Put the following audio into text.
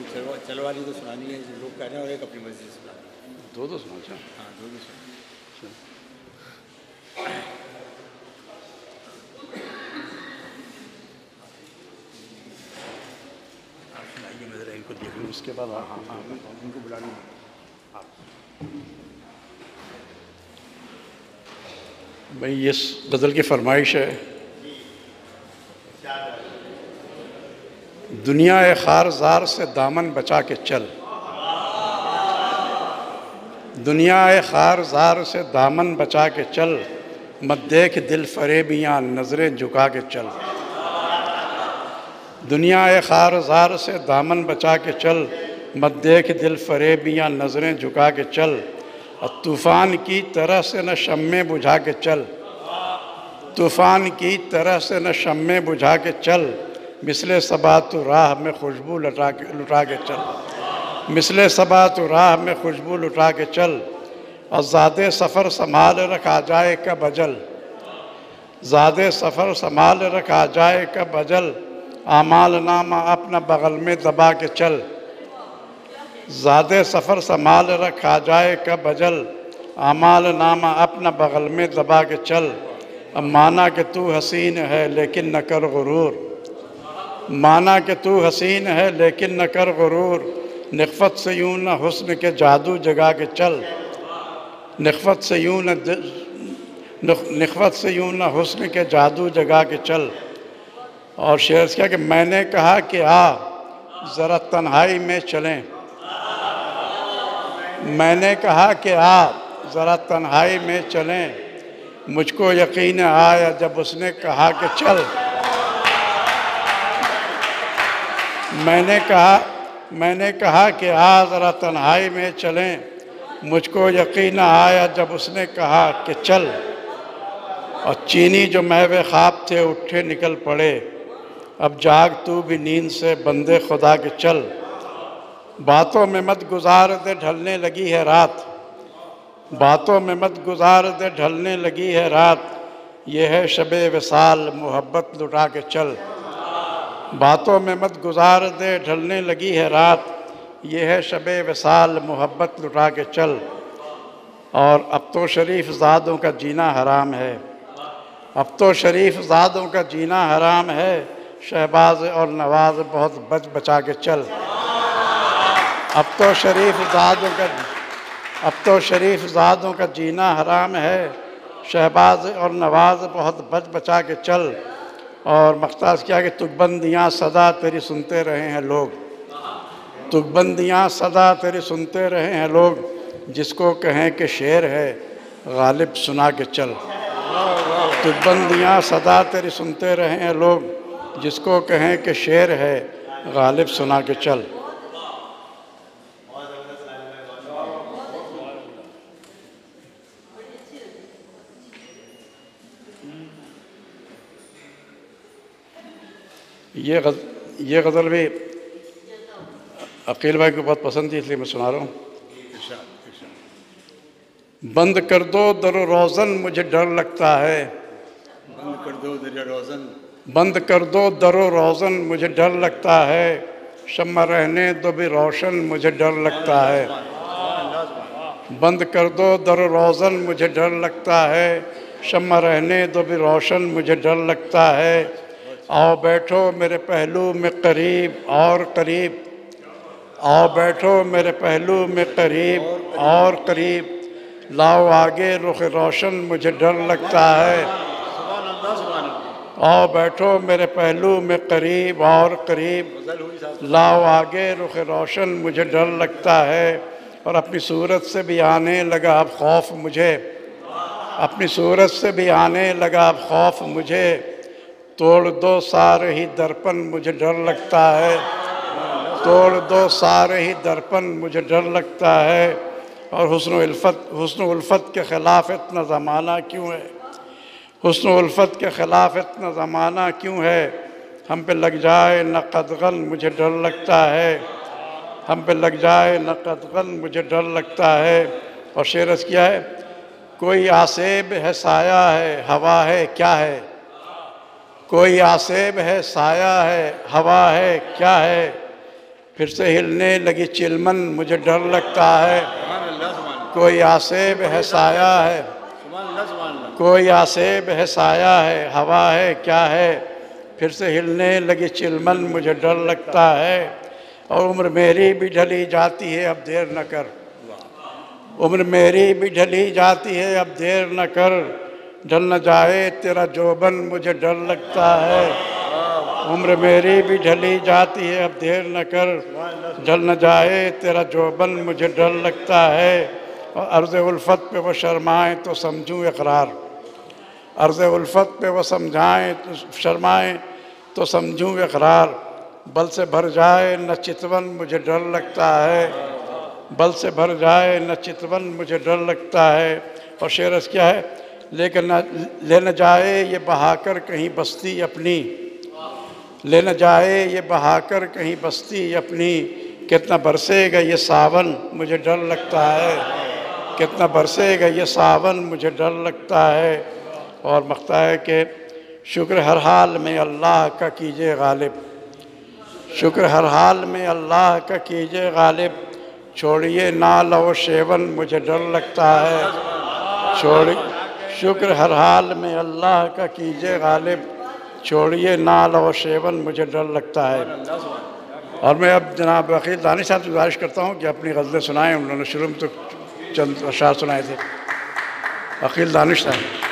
चल वाली तो सुनानी है लोग कह रहे हैं, और एक अपनी मर्जी से सुनानी है। दो सुना। अच्छा हाँ, दो सुनानी। आप सुनाइए, मैं जरा इनको देख लूँ, उसके बाद हाँ हाँ इनको बुला लूँ। भाई ये गज़ल की फरमाइश है। दुनिया ए खारजार से दामन बचा के चल, दुनिया ए खारजार से दामन बचा के चल, मत देख दिल फरेबियाँ नज़रें झुका के चल। दुनिया ए खारजार से दामन बचा के चल, मत देख दिल फरेबियाँ नज़रें झुका के चल। और तूफ़ान की तरह से न शम्मे बुझा के चल, तूफ़ान की तरह से न शम्मे बुझा के चल। मिसले सबा तो राह में खुशबू लुटा के चल, मिसले सबा तो राह में खुशबू लुटा के चल। और ज़ादे सफ़र संभाल रख आ जाए कब अजल, ज़ादे सफ़र संभाल रख आ जाए कब अजल। आमाल नामा अपना बगल में दबा के चल, ज़ादे सफ़र संभाल रख आ जाए कब अजल। आमाल नामा अपना बगल में दबा के चल। अब माना कि तू हसीन है लेकिन न कर गुरूर, माना कि तू हसीन है लेकिन न कर गुरूर। निखवत से यूं न हुस्न के जादू जगा के चल, निखवत से यूं न निखवत से यूं न हुस्न के जादू जगा के चल। और शेर क्या कि मैंने कहा कि आ ज़रा तन्हाई में चलें, मैंने कहा कि आ ज़रा तन्हाई में चलें। मुझको यकीन आया जब उसने कहा कि चल, मैंने कहा कि आ ज़रा तन्हाई में चलें। मुझको यकीन आया जब उसने कहा कि चल। और चीनी जो महवे ख्वाब थे उठे निकल पड़े, अब जाग तू भी नींद से बंदे खुदा के चल। बातों में मत गुजार दे ढलने लगी है रात, बातों में मत गुजार दे ढलने लगी है रात। ये है शबे विसाल मोहब्बत लुटा के चल, बातों में मत गुजार दे ढलने लगी है रात। ये है शबे विसाल मोहब्बत लुटा के चल। और अब तो शरीफ ज़ादों का जीना हराम है, अब तो शरीफ ज़ादों का जीना हराम है। शहबाज और नवाज बहुत बच बचा के चल, अब तो शरीफ ज़ादों का, अब तो शरीफ ज़ादों का जीना हराम है। शहबाज और नवाज बहुत बच बचा के चल। और मख्तास किया कि तुकबंदियाँ सदा तेरी सुनते रहे हैं लोग, तुकबंदियाँ सदा तेरी सुनते रहे हैं लोग। जिसको कहें कि शेर है गालिब सुना के चल, तुकबंदियाँ सदा तेरी सुनते रहे हैं लोग। जिसको कहें कि शेर है गालिब सुना के चल। ये गज़ल भी अकील भाई को बहुत पसंद थी, इसलिए मैं सुना रहा हूँ। बंद कर दो दरो रोज़न मुझे डर लगता है, बंद कर दो दरो रोज़न, बंद कर दो दरो रोज़न मुझे डर लगता है। शम्मा रहने दो भी रोशन मुझे डर लगता है, बंद कर दो दरो रोज़न मुझे डर लगता है। शम्मा रहने दो भी रोशन मुझे डर लगता है। आओ बैठो मेरे पहलू में करीब और करीब, आओ बैठो मेरे पहलू में करीब और करीब। लाओ आगे रुख रोशन मुझे डर लगता है, आओ बैठो मेरे पहलू में करीब और करीब। लाओ आगे रुख रोशन मुझे डर लगता है। और अपनी सूरत से भी आने लगा अब खौफ मुझे, अपनी सूरत से भी आने लगा अब खौफ मुझे। तोड़ दो सारे ही दर्पण मुझे डर लगता है, तोड़ दो सारे ही दर्पण मुझे डर लगता है। और हुस्न उल्फत के ख़िलाफ़ इतना ज़माना क्यों है, हुस्न उल्फत के ख़िलाफ़ इतना ज़माना क्यों है। हम पे लग जाए न कदगन मुझे डर लगता है, हम पे लग जाए न कदगन मुझे डर लगता है। और शेर अर्ज़ किया है, कोई आसेब है साया है हवा है क्या है, कोई आसेब है साया है हवा है क्या है। फिर से हिलने लगी चिलमन मुझे डर लगता है, कोई आसेब है साया है, कोई आसेब है साया है, हवा है क्या है, फिर से हिलने लगी चिलमन मुझे डर लगता है। और उम्र मेरी भी ढली जाती है अब देर न कर, उम्र मेरी भी ढली जाती है अब देर न कर, ढल न जाए तेरा जोबन मुझे डर लगता है। उम्र मेरी भी ढली जाती है अब देर न कर, ढल न जाए तेरा जोबन मुझे डर लगता है। और अर्ज़ उल्फत पे वो शर्माएँ तो समझूँ इकरार, अर्ज़ उल्फत पे वो समझाएँ तो शर्माएँ तो समझूँ इकरार, बल से भर जाए न चितवन मुझे डर लगता है, बल से भर जाए न चितवन मुझे डर लगता है। और शेर क्या है, लेकिन ले न जाए ये बहाकर कहीं बस्ती अपनी, ले न जाए ये बहाकर कहीं बस्ती अपनी, कितना बरसेगा ये सावन मुझे डर लगता है, कितना बरसेगा ये सावन मुझे डर लगता है। और मख्ता है कि शुक्र हर हाल में अल्लाह का कीजिए गालिब, शुक्र हर हाल में अल्लाह का कीजिए गालिब, छोड़िए नाल और शेवन मुझे डर लगता है, छोड़िए शुक्र हर हाल में अल्लाह का कीजिए गालिब, छोड़िए नाल और शेवन मुझे डर लगता है। और मैं अब जनाब अकील दानिश साहब से गुजारिश करता हूँ कि अपनी गज़लें सुनाएँ। उन्होंने शुरू में तो चंद अशार सुनाए थे। अकील दानिश साहब।